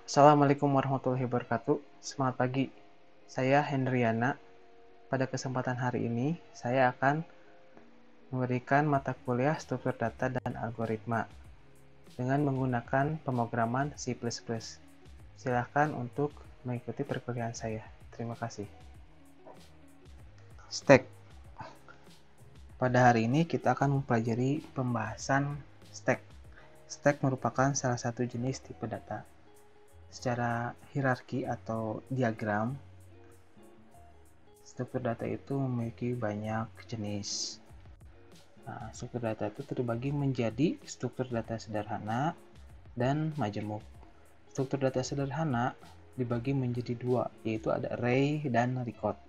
Assalamualaikum warahmatullahi wabarakatuh. Selamat pagi, saya Hendriana. Pada kesempatan hari ini, saya akan memberikan mata kuliah struktur data dan algoritma dengan menggunakan pemrograman C++. Silakan untuk mengikuti perkuliahan saya. Terima kasih. Stack. Pada hari ini kita akan mempelajari pembahasan stack. Stack merupakan salah satu jenis tipe data. Secara hierarki atau diagram, struktur data itu memiliki banyak jenis. Nah, struktur data itu terbagi menjadi struktur data sederhana dan majemuk. Struktur data sederhana dibagi menjadi dua, yaitu ada array dan record.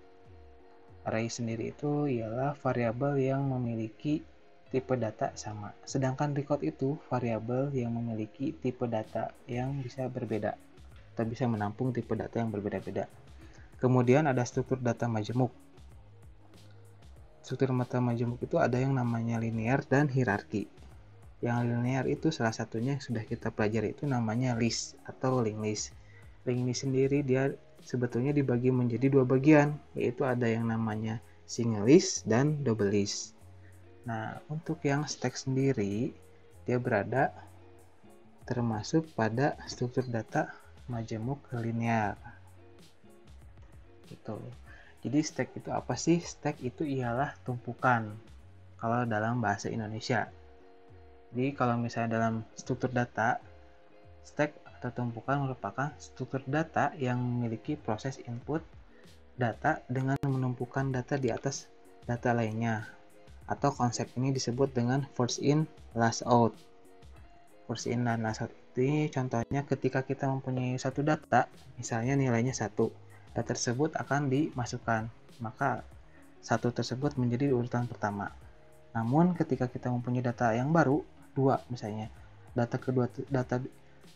Array sendiri itu ialah variabel yang memiliki tipe data sama. Sedangkan record itu variabel yang memiliki tipe data yang bisa berbeda atau bisa menampung tipe data yang berbeda-beda. Kemudian ada struktur data majemuk. Struktur data majemuk itu ada yang namanya linear dan hierarki. Yang linear itu salah satunya yang sudah kita pelajari itu namanya list atau linked list. Linked list sendiri dia sebetulnya dibagi menjadi dua bagian, yaitu ada yang namanya single list dan double list. Nah, untuk yang stack sendiri, dia berada termasuk pada struktur data majemuk linear. Gitu. Jadi stack itu apa sih? Stack itu ialah tumpukan kalau dalam bahasa Indonesia. Jadi kalau misalnya dalam struktur data, stack atau tumpukan merupakan struktur data yang memiliki proses input data dengan menumpukan data di atas data lainnya. Atau konsep ini disebut dengan first in, last out. First in dan last out ini contohnya ketika kita mempunyai satu data, misalnya nilainya 1, data tersebut akan dimasukkan, maka 1 tersebut menjadi urutan pertama. Namun ketika kita mempunyai data yang baru, 2 misalnya, data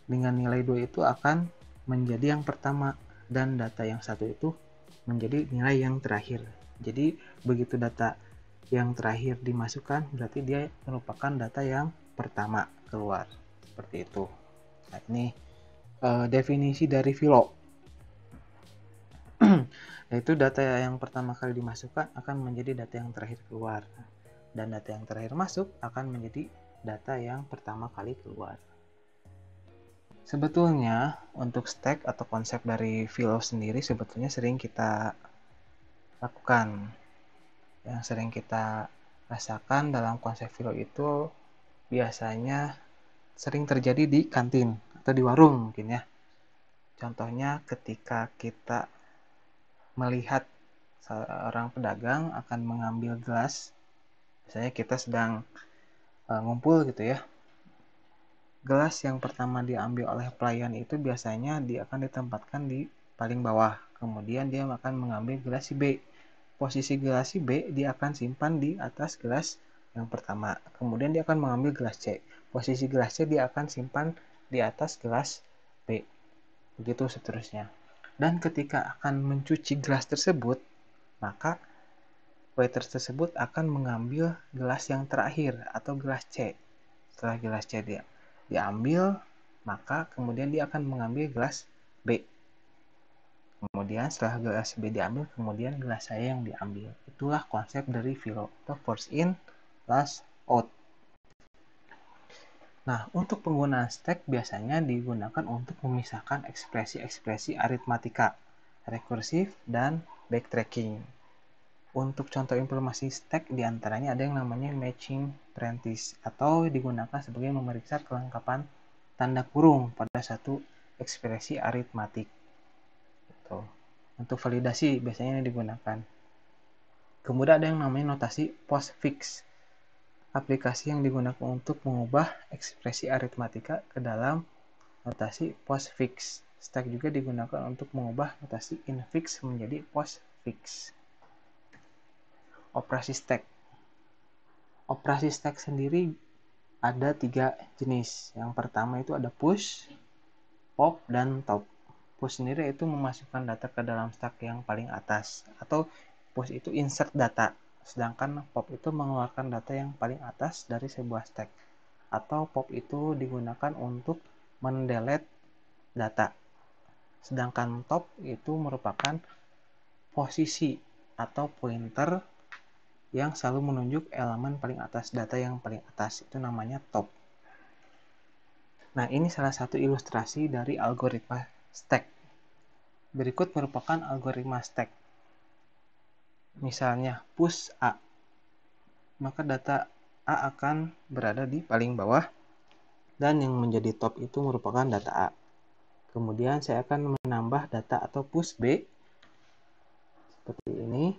dengan nilai 2 itu akan menjadi yang pertama dan data yang 1 itu menjadi nilai yang terakhir. Jadi begitu data yang terakhir dimasukkan, berarti dia merupakan data yang pertama keluar. Seperti itu. Nah, ini definisi dari Philo. Yaitu data yang pertama kali dimasukkan akan menjadi data yang terakhir keluar. Dan data yang terakhir masuk akan menjadi data yang pertama kali keluar. Sebetulnya untuk stack atau konsep dari Philo sendiri sebetulnya sering kita lakukan. Yang sering kita rasakan dalam konsep Philo itu biasanya sering terjadi di kantin atau di warung mungkin ya. Contohnya ketika kita melihat seorang pedagang akan mengambil gelas, misalnya kita sedang ngumpul gitu ya. Gelas yang pertama diambil oleh pelayan itu biasanya dia akan ditempatkan di paling bawah. Kemudian dia akan mengambil gelas si B. Posisi gelas si B dia akan simpan di atas gelas yang pertama. Kemudian dia akan mengambil gelas C. Posisi gelas C dia akan simpan di atas gelas B. Begitu seterusnya. Dan ketika akan mencuci gelas tersebut, maka waiter tersebut akan mengambil gelas yang terakhir atau gelas C. Setelah gelas C dia diambil, maka kemudian dia akan mengambil gelas B. Kemudian setelah gelas B diambil, kemudian gelas saya yang diambil. Itulah konsep dari Philo atau first in, last out. Nah, untuk penggunaan stack biasanya digunakan untuk memisahkan ekspresi-ekspresi aritmatika, rekursif, dan backtracking. Untuk contoh implementasi stack diantaranya ada yang namanya matching practice atau digunakan sebagai memeriksa kelengkapan tanda kurung pada satu ekspresi aritmatik. Gitu. Untuk validasi biasanya ini digunakan. Kemudian ada yang namanya notasi postfix. Aplikasi yang digunakan untuk mengubah ekspresi aritmatika ke dalam notasi postfix. Stack juga digunakan untuk mengubah notasi infix menjadi postfix. Operasi stack. Operasi stack sendiri ada 3 jenis. Yang pertama itu ada push, pop, dan top. Push sendiri itu memasukkan data ke dalam stack yang paling atas, atau push itu insert data, sedangkan pop itu mengeluarkan data yang paling atas dari sebuah stack. Atau pop itu digunakan untuk mendelete data. Sedangkan top itu merupakan posisi atau pointer yang selalu menunjuk elemen paling atas, data yang paling atas, itu namanya top. Nah, ini salah satu ilustrasi dari algoritma stack. Berikut merupakan algoritma stack. Misalnya push A, maka data A akan berada di paling bawah dan yang menjadi top itu merupakan data A. Kemudian saya akan menambah data atau push B seperti ini.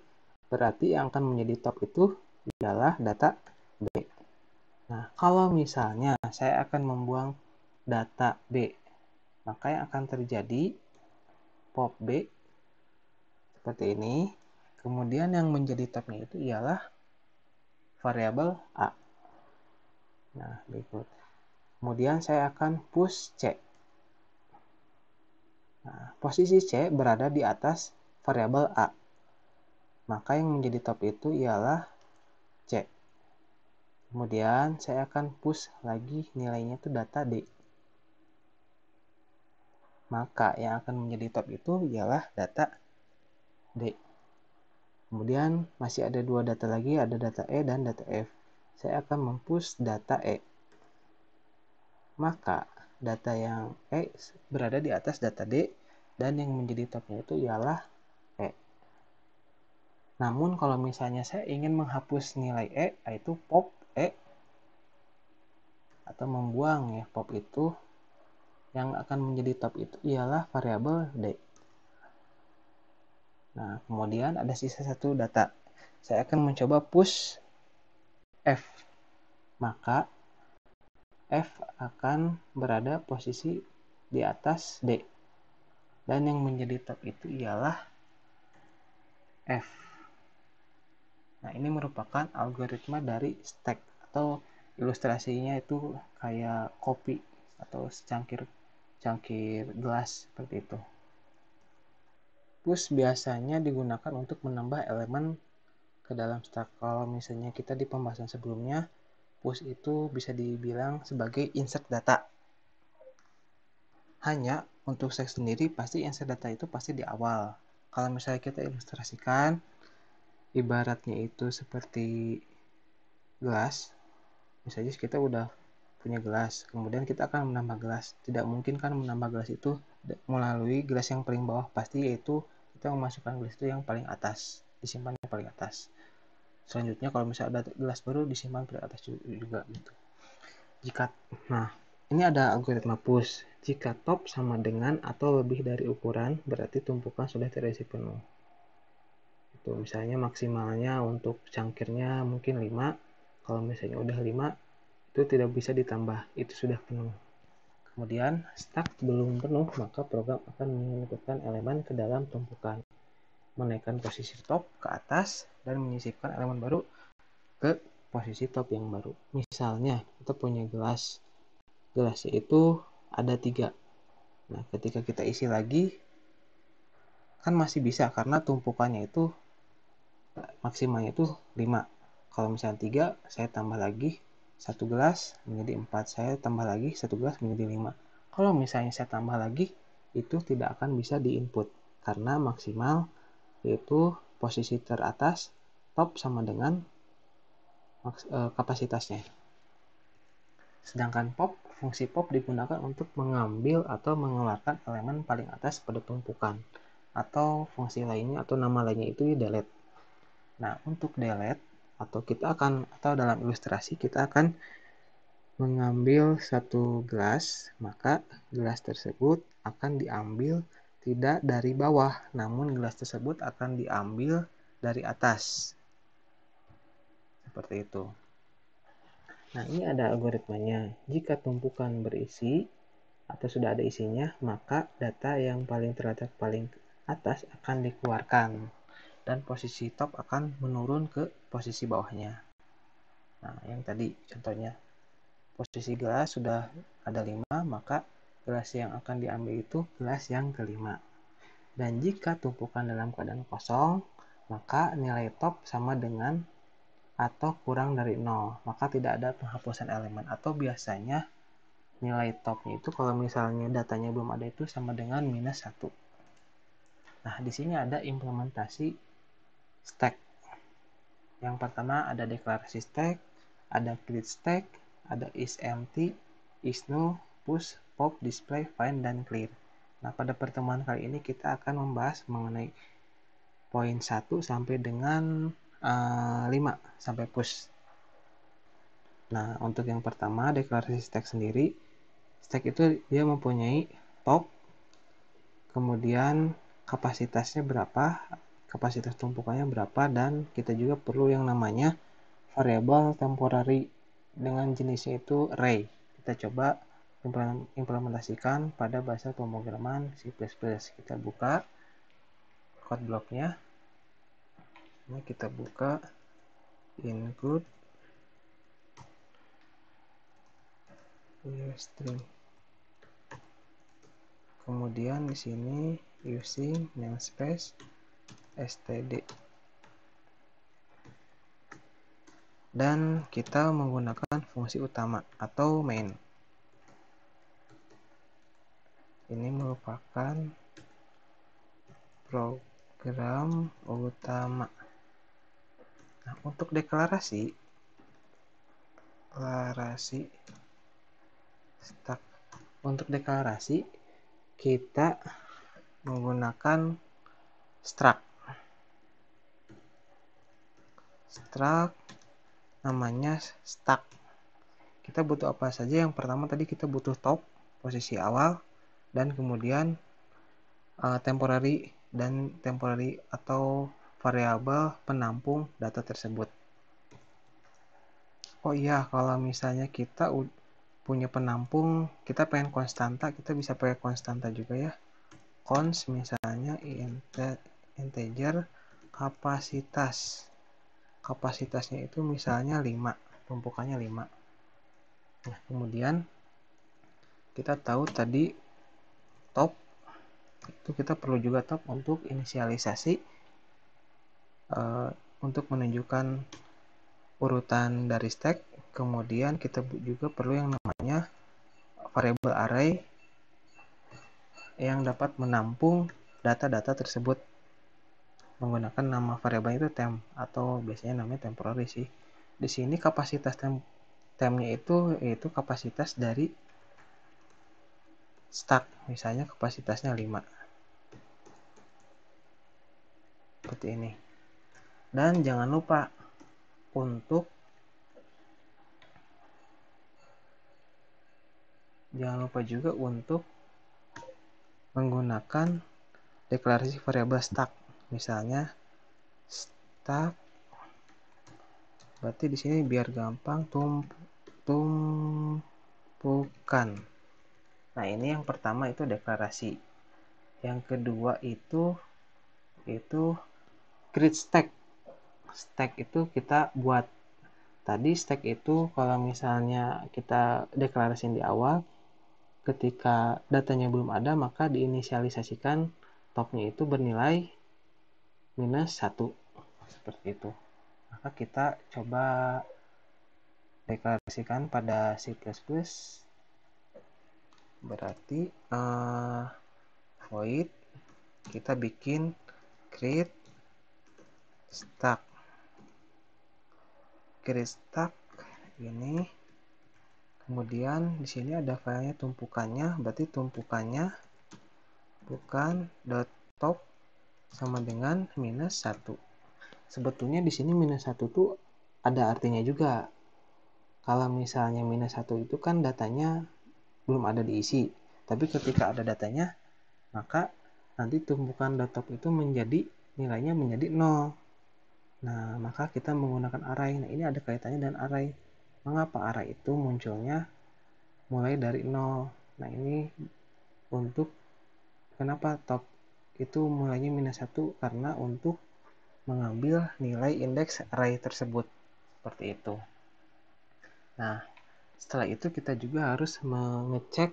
Berarti yang akan menjadi top itu ialah data B. Nah, kalau misalnya saya akan membuang data B, maka yang akan terjadi pop B seperti ini. Kemudian yang menjadi topnya itu ialah variabel A. Nah, berikut. Kemudian saya akan push C. Nah, posisi C berada di atas variabel A. Maka yang menjadi top itu ialah C. Kemudian saya akan push lagi nilainya itu data D. Maka yang akan menjadi top itu ialah data D. Kemudian masih ada dua data lagi, ada data E dan data F. Saya akan mempush data E. Maka data yang E berada di atas data D dan yang menjadi topnya itu ialah E. Namun kalau misalnya saya ingin menghapus nilai E, yaitu pop E, atau membuang ya pop itu, yang akan menjadi top itu ialah variabel D. Nah, kemudian ada sisa satu data. Saya akan mencoba push F. Maka F akan berada posisi di atas D. Dan yang menjadi top itu ialah F. Nah, ini merupakan algoritma dari stack atau ilustrasinya itu kayak kopi atau secangkir gelas seperti itu. Push biasanya digunakan untuk menambah elemen ke dalam stack. Kalau misalnya kita di pembahasan sebelumnya, push itu bisa dibilang sebagai insert data. Hanya untuk stack sendiri pasti insert data itu pasti di awal. Kalau misalnya kita ilustrasikan, ibaratnya itu seperti gelas. Misalnya kita udah punya gelas, kemudian kita akan menambah gelas. Tidak mungkin kan menambah gelas itu melalui gelas yang paling bawah, pasti yaitu kita memasukkan gelas itu yang paling atas, disimpan yang paling atas. Selanjutnya kalau misalnya ada gelas baru disimpan paling atas juga gitu. Nah, ini ada algoritma push. Jika top sama dengan atau lebih dari ukuran, berarti tumpukan sudah terisi penuh. Itu misalnya maksimalnya untuk cangkirnya mungkin 5. Kalau misalnya udah 5, itu tidak bisa ditambah, itu sudah penuh. Kemudian stack belum penuh, maka program akan menyelipkan elemen ke dalam tumpukan, menaikkan posisi top ke atas dan menyisipkan elemen baru ke posisi top yang baru. Misalnya kita punya gelasnya itu ada 3. Nah, ketika kita isi lagi kan masih bisa karena tumpukannya itu maksimalnya itu 5. Kalau misalnya 3, saya tambah lagi 1 gelas menjadi 4, saya tambah lagi 1 gelas menjadi 5. Kalau misalnya saya tambah lagi, itu tidak akan bisa diinput karena maksimal yaitu posisi teratas top sama dengan kapasitasnya. Sedangkan pop, fungsi pop digunakan untuk mengambil atau mengeluarkan elemen paling atas pada tumpukan, atau fungsi lainnya atau nama lainnya itu delete. Nah, untuk delete atau dalam ilustrasi kita akan mengambil satu gelas, maka gelas tersebut akan diambil tidak dari bawah, namun gelas tersebut akan diambil dari atas. Seperti itu. Nah, ini ada algoritmanya. Jika tumpukan berisi atau sudah ada isinya, maka data yang paling terletak paling atas akan dikeluarkan dan posisi top akan menurun ke posisi bawahnya. Nah, yang tadi contohnya posisi gelas sudah ada 5, maka gelas yang akan diambil itu gelas yang kelima. Dan jika tumpukan dalam keadaan kosong, maka nilai top sama dengan atau kurang dari 0, maka tidak ada penghapusan elemen, atau biasanya nilai topnya itu kalau misalnya datanya belum ada itu sama dengan -1. Nah, di sini ada implementasi stack. Yang pertama ada deklarasi stack, ada create stack, ada isEmpty, isNull, push, pop, display, find, dan clear. Nah, pada pertemuan kali ini kita akan membahas mengenai poin 1 sampai dengan 5 sampai push. Nah, untuk yang pertama deklarasi stack sendiri, stack itu dia mempunyai top, kemudian kapasitasnya berapa, kapasitas tumpukannya berapa, dan kita juga perlu yang namanya variabel temporary dengan jenisnya itu array. Kita coba implementasikan pada bahasa pemrograman C++. Kita buka code blocknya. Ini kita buka include string. Kemudian di sini using namespace std. Dan kita menggunakan fungsi utama atau main. Ini merupakan program utama. Nah, untuk deklarasi stack. Untuk deklarasi kita menggunakan struct. Struct namanya stack. Kita butuh apa saja? Yang pertama tadi kita butuh top, posisi awal, dan kemudian temporary atau variabel penampung data tersebut. Oh iya, kalau misalnya kita punya penampung, kita pengen konstanta, kita bisa pakai konstanta juga ya. Const misalnya integer kapasitas. Kapasitasnya itu misalnya 5, tumpukannya 5. Nah, kemudian kita tahu tadi top itu kita perlu juga top untuk inisialisasi untuk menunjukkan urutan dari stack. Kemudian kita juga perlu yang namanya variabel array yang dapat menampung data-data tersebut menggunakan nama variabel itu temp atau biasanya namanya temporary sih. Di sini kapasitas tempnya itu yaitu kapasitas dari stack, misalnya kapasitasnya 5. Seperti ini. Dan jangan lupa untuk juga untuk menggunakan deklarasi variabel stack. Misalnya stack, berarti di sini biar gampang tumpukan. Nah, ini yang pertama itu deklarasi. Yang kedua itu create stack. Stack itu kita buat. Tadi stack itu kalau misalnya kita deklarasiin di awal, ketika datanya belum ada, maka diinisialisasikan topnya itu bernilai -1. Seperti itu. Maka kita coba deklarasikan pada C++. Berarti void kita bikin create stack. Create stack ini. Kemudian di sini ada filenya tumpukannya, berarti tumpukannya bukan .top sama dengan -1. Sebetulnya di sini -1 tuh ada artinya juga. Kalau misalnya -1 itu kan datanya belum ada diisi, tapi ketika ada datanya, maka nanti tumpukan .top itu nilainya menjadi 0. Nah, maka kita menggunakan array. Nah, ini ada kaitannya dengan array. Mengapa array itu munculnya mulai dari 0? Nah, ini untuk kenapa top itu mulainya -1, karena untuk mengambil nilai indeks array tersebut. Seperti itu. Nah, setelah itu kita juga harus mengecek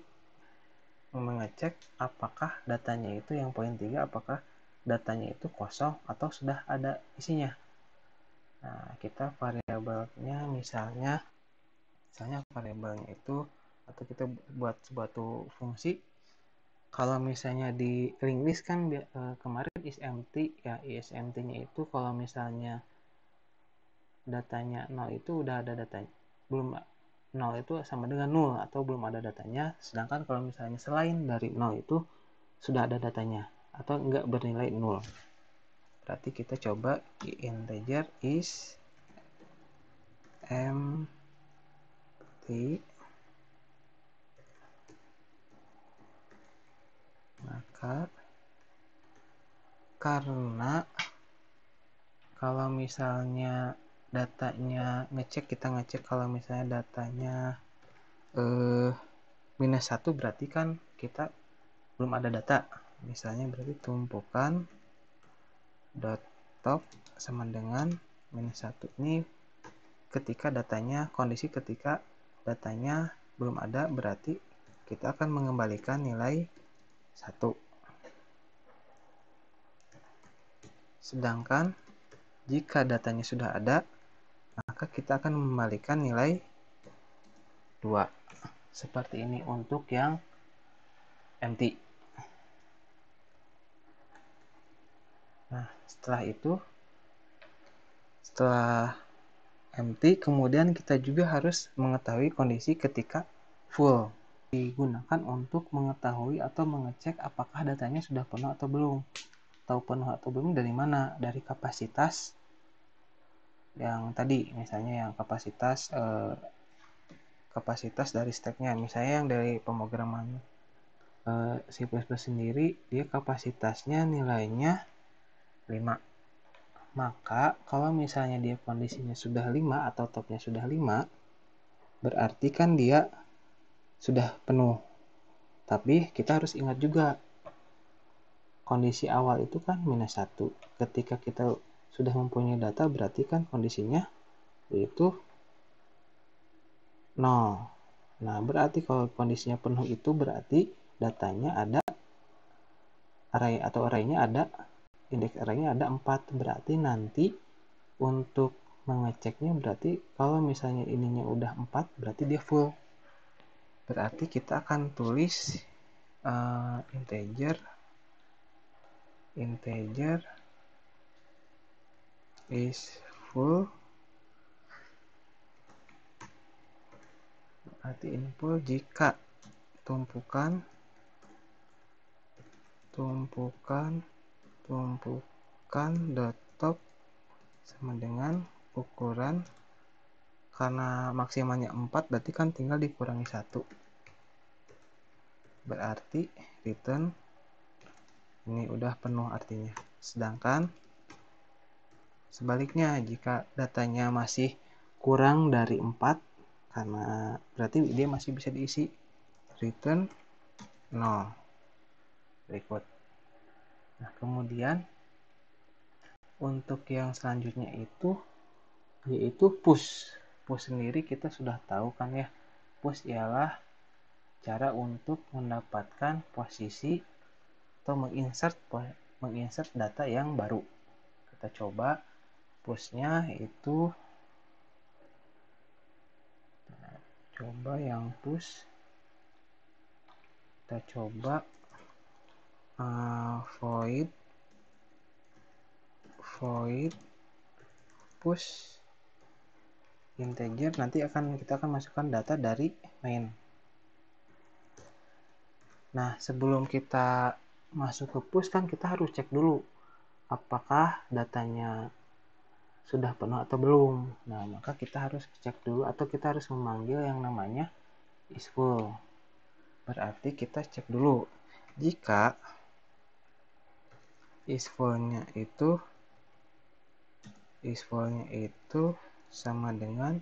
apakah datanya itu yang poin 3, apakah datanya itu kosong atau sudah ada isinya. Nah, kita variabelnya misalnya variabelnya itu atau kita buat suatu fungsi. Kalau misalnya di linked list kan kemarin is empty ya, is empty-nya itu kalau misalnya datanya 0 itu udah ada datanya, belum 0 itu sama dengan 0 atau belum ada datanya. Sedangkan kalau misalnya selain dari 0 itu sudah ada datanya atau enggak bernilai 0, berarti kita coba di integer is empty, maka karena kalau misalnya datanya kita ngecek kalau misalnya datanya minus 1, berarti kan kita belum ada data. Misalnya berarti tumpukan dot top sama dengan minus 1. Ini ketika datanya, kondisi ketika datanya belum ada, berarti kita akan mengembalikan nilai 1. Sedangkan jika datanya sudah ada, maka kita akan mengembalikan nilai 2. Seperti ini untuk yang empty. Nah, setelah empty, kemudian kita juga harus mengetahui kondisi ketika full. Digunakan untuk mengetahui atau mengecek apakah datanya sudah penuh atau belum. Tahu penuh atau belum dari mana? Dari kapasitas yang tadi, misalnya yang kapasitas dari stacknya. Misalnya yang dari pemrograman C++ sendiri, dia kapasitasnya nilainya 5. Maka kalau misalnya dia kondisinya sudah 5 atau topnya sudah 5, berarti kan dia sudah penuh. Tapi kita harus ingat juga, kondisi awal itu kan minus 1. Ketika kita sudah mempunyai data, berarti kan kondisinya itu 0. Nah, berarti kalau kondisinya penuh itu berarti datanya ada array, atau arraynya ada, indeks arraynya ada 4. Berarti nanti untuk mengeceknya, berarti kalau misalnya ininya udah 4, berarti dia full. Berarti kita akan tulis integer is full, berarti ini full jika tumpukan dot top sama dengan ukuran, karena maksimalnya 4 berarti kan tinggal dikurangi 1, berarti return ini udah penuh artinya. Sedangkan sebaliknya, jika datanya masih kurang dari 4, karena berarti dia masih bisa diisi, return 0 berikut. Nah, kemudian untuk yang selanjutnya itu yaitu push. Push sendiri kita sudah tahu kan ya. Push ialah cara untuk mendapatkan posisi atau menginsert data yang baru. Kita coba pushnya itu, yang push kita coba void push integer. Nanti kita akan masukkan data dari main. Nah, sebelum kita masuk ke push kan kita harus cek dulu apakah datanya sudah penuh atau belum. Nah, maka kita harus cek dulu atau kita harus memanggil yang namanya is full. Berarti kita cek dulu jika is full-nya itu sama dengan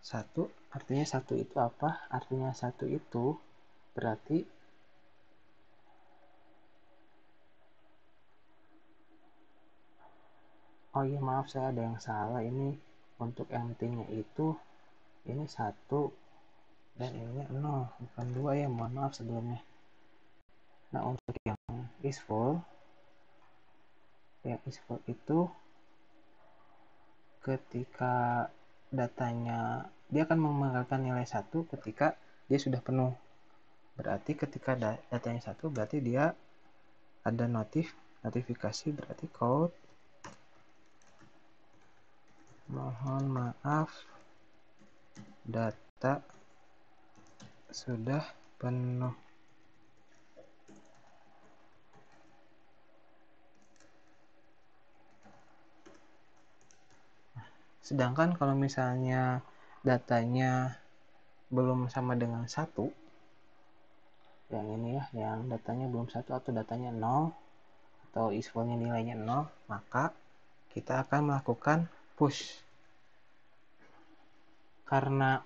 1. Artinya 1 itu apa? Artinya 1 itu berarti oh iya, maaf, saya ada yang salah. Ini untuk empty-nya itu ini 1 dan ininya 0, bukan 2 ya, mohon maaf sebelumnya. Nah, untuk yang is full itu ketika datanya dia akan mengembalikan nilai 1 ketika dia sudah penuh. Berarti ketika datanya 1 berarti dia ada notifikasi, berarti code mohon maaf data sudah penuh. Sedangkan kalau misalnya datanya belum sama dengan 1, yang ini ya, yang datanya belum 1 atau datanya 0 atau isFull-nya nilainya 0, maka kita akan melakukan push. Karena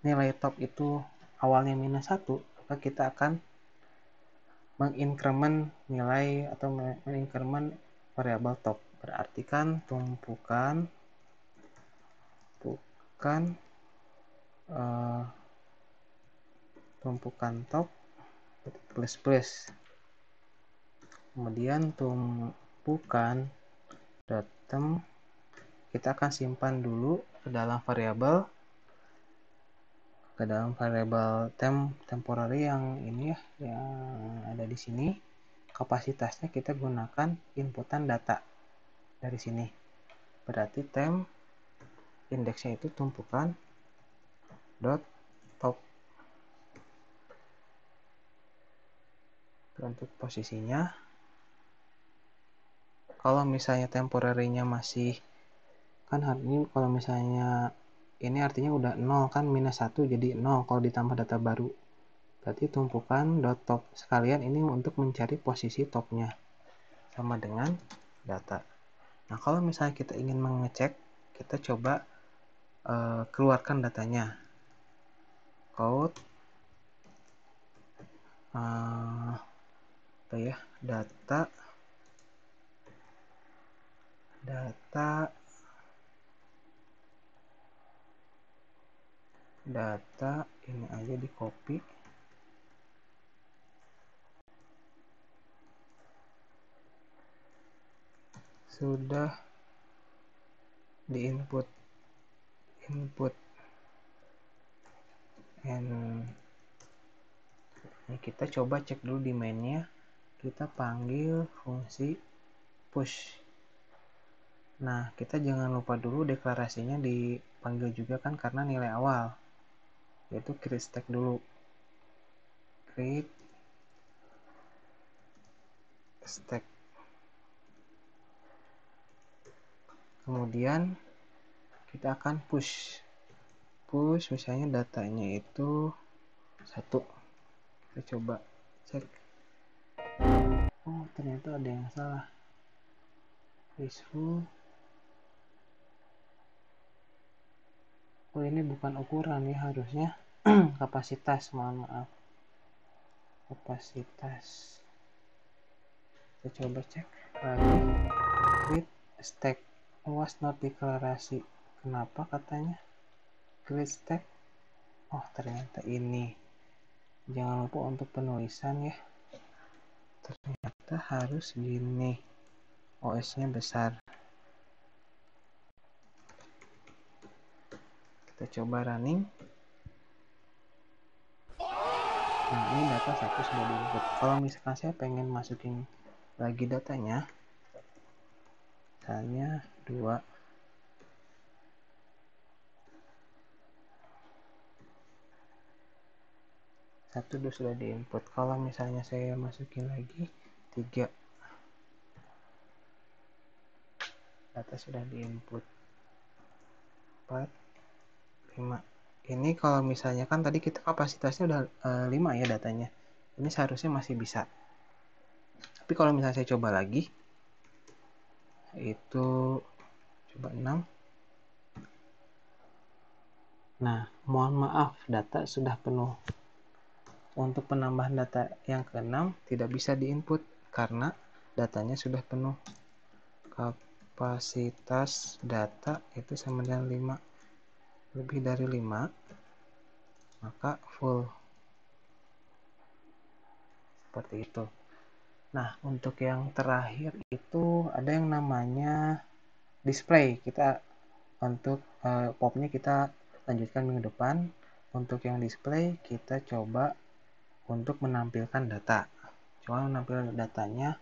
nilai top itu awalnya -1, maka kita akan mengincrement nilai atau mengincrement variabel top. Berarti kan tumpukan top plus, kemudian tumpukan datem kita akan simpan dulu ke dalam variabel temporary yang ini ya, yang ada di sini. Kapasitasnya kita gunakan inputan data dari sini. Berarti temp indeksnya itu tumpukan dot top. Untuk posisinya, kalau misalnya temporary-nya masih, kan ini kalau misalnya ini artinya udah 0 kan, -1 jadi 0 kalau ditambah data baru. Berarti tumpukan dot top sekalian ini untuk mencari posisi topnya sama dengan data. Nah, kalau misalnya kita ingin mengecek, kita coba keluarkan datanya. Code data ini aja di copy, sudah di input and ini kita coba cek dulu di mainnya, kita panggil fungsi push. Nah, kita jangan lupa dulu deklarasinya dipanggil juga kan, karena nilai awal, yaitu create stack dulu. Create stack. Kemudian kita akan push misalnya datanya itu 1. Kita coba cek. Oh, ternyata ada yang salah. isFull. Oh, ini bukan ukuran ya, harusnya kapasitas, mohon maaf. Kapasitas. Kita coba cek lagi. Create stack was not deklarasi. Kenapa katanya create stack? Oh, ternyata ini. Jangan lupa untuk penulisan ya. Ternyata harus gini. OS-nya besar. Kita coba running. Nah, ini data 1 sudah diinput. Kalau misalkan saya pengen masukin lagi datanya, misalnya 2. Satu sudah diinput. Kalau misalnya saya masukin lagi 3, data sudah diinput. 4, 5. Ini kalau misalnya kan tadi kita kapasitasnya udah 5 ya datanya. Ini seharusnya masih bisa. Tapi kalau misalnya saya coba lagi, itu coba 6. Nah, mohon maaf, data sudah penuh. Untuk penambahan data yang ke-6 tidak bisa diinput karena datanya sudah penuh. Kapasitas data itu sama dengan 5. Lebih dari 5, maka full. Seperti itu. Nah, untuk yang terakhir itu ada yang namanya display. Kita untuk popnya kita lanjutkan minggu depan. Untuk yang display kita coba untuk menampilkan data. Cuma menampilkan datanya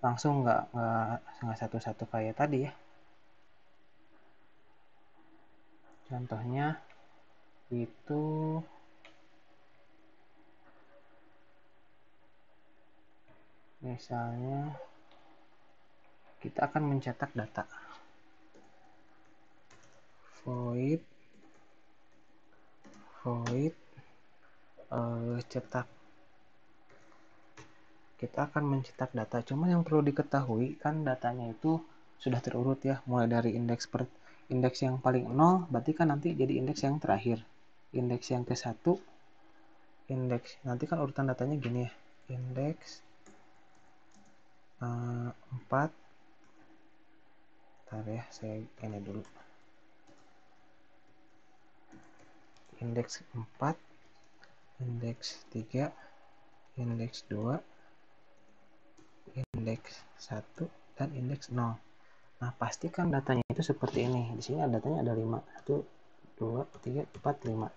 langsung nggak satu-satu kayak tadi ya. Contohnya itu misalnya kita akan mencetak data void cetak. Kita akan mencetak data, cuma yang perlu diketahui kan datanya itu sudah terurut ya, mulai dari indeks yang paling 0 berarti kan nanti jadi indeks yang terakhir, indeks yang ke 1, indeks nanti kan urutan datanya gini ya, indeks 4. Bentar ya, saya ini dulu. Indeks 4, indeks 3, indeks 2, indeks 1, dan indeks 0. Nah, pastikan datanya itu seperti ini. Di sini datanya ada 5. 1, 2, 3, 4, 5.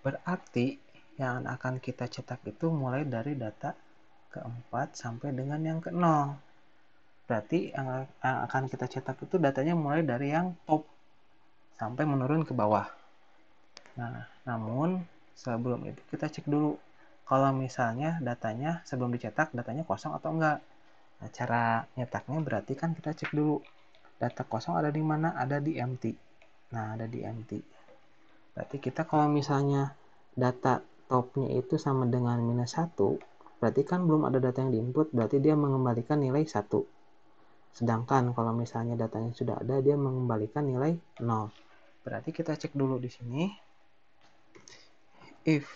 Berarti yang akan kita cetak itu mulai dari data ke-4 sampai dengan yang ke-0. Berarti yang akan kita cetak itu datanya mulai dari yang top sampai menurun ke bawah. Nah, namun sebelum itu kita cek dulu kalau misalnya datanya sebelum dicetak datanya kosong atau enggak. Nah, cara nyetaknya berarti kan kita cek dulu data kosong ada di mana, ada di empty. Nah, ada di empty. Berarti kita kalau misalnya data topnya itu sama dengan -1, berarti kan belum ada data yang diinput, berarti dia mengembalikan nilai 1. Sedangkan kalau misalnya datanya sudah ada, dia mengembalikan nilai 0. Berarti kita cek dulu di sini. If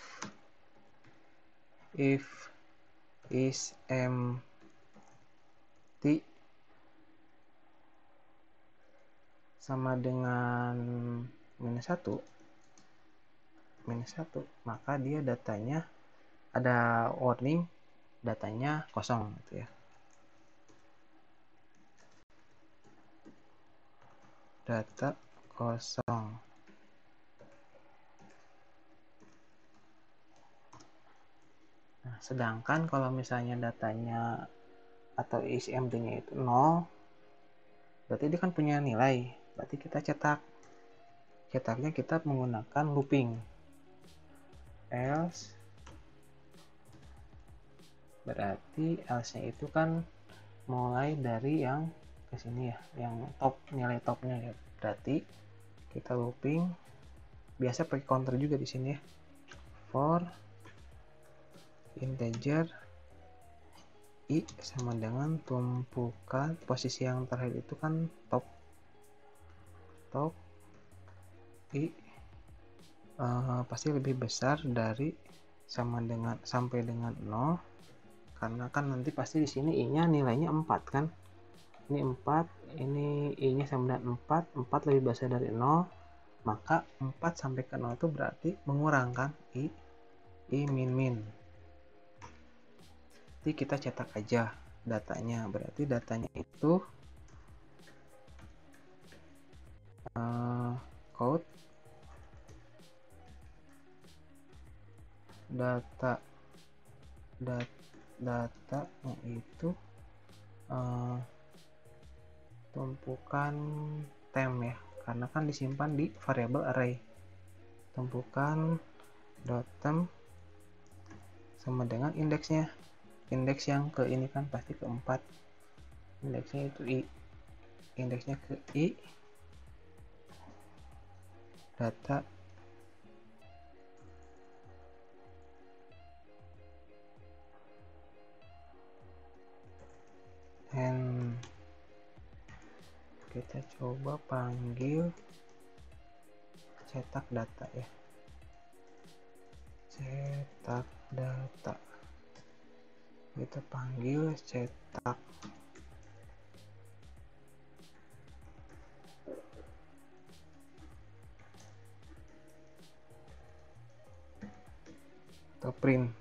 is empty sama dengan -1, maka dia datanya ada warning datanya kosong gitu ya. Data kosong. Nah, sedangkan kalau misalnya datanya atau isi empty-nya itu 0, berarti dia kan punya nilai. Berarti kita cetaknya kita menggunakan looping. Else, berarti else-nya itu kan mulai dari yang ke sini ya, yang top, nilai topnya ya. Berarti kita looping, biasa pakai counter juga di sini ya. For integer i sama dengan tumpukan posisi yang terakhir itu kan top i pasti lebih besar dari sama dengan sampai dengan 0, karena kan nanti pasti di sini i-nya nilainya 4 kan. Ini 4, ini i-nya sama dengan 4 lebih besar dari 0, maka 4 sampai ke 0 itu berarti mengurangkan i min. Jadi kita cetak aja datanya, berarti datanya itu code datanya itu tumpukan temp ya, karena kan disimpan di variabel array. Tumpukan .temp sama dengan indeksnya, indeks yang ke ini kan pasti ke 4, indeksnya itu i, indeksnya ke i, data and kita coba panggil cetak data ya, cetak data, kita panggil cetak. Atau print.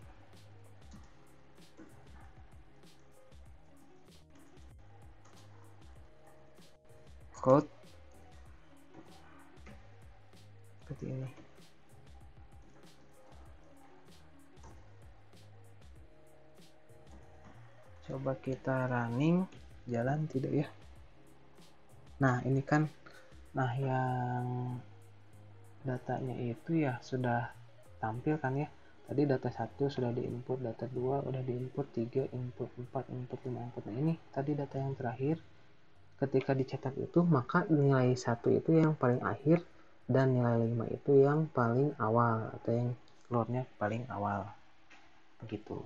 Code seperti ini. Coba kita running, jalan tidak ya? Nah ini kan, nah yang datanya itu ya sudah tampil kan ya. Tadi data 1 sudah diinput, data 2 udah diinput, 3 input, 4 input, 5 input. Nah ini tadi data yang terakhir. Ketika dicetak itu, maka nilai 1 itu yang paling akhir dan nilai 5 itu yang paling awal atau yang keluarnya paling awal. Begitu.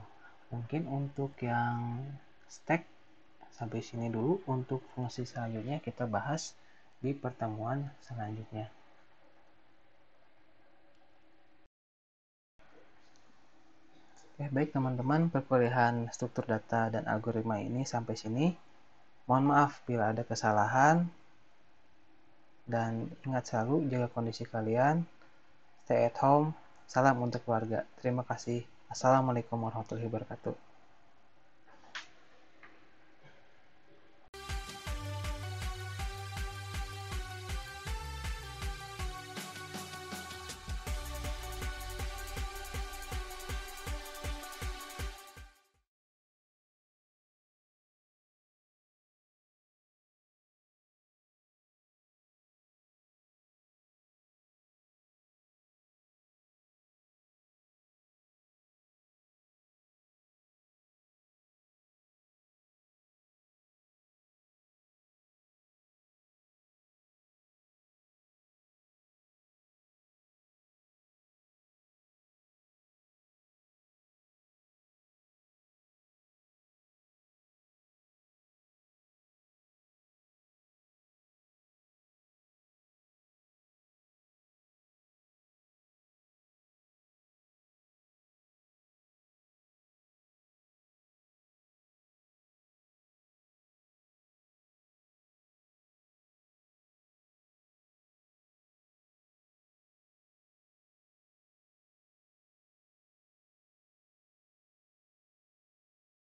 Mungkin untuk yang stack sampai sini dulu. Untuk fungsi selanjutnya kita bahas di pertemuan selanjutnya. Oke, baik teman-teman, perkuliahan struktur data dan algoritma ini sampai sini. Mohon maaf bila ada kesalahan, dan ingat selalu jaga kondisi kalian, stay at home, salam untuk keluarga. Terima kasih. Assalamualaikum warahmatullahi wabarakatuh.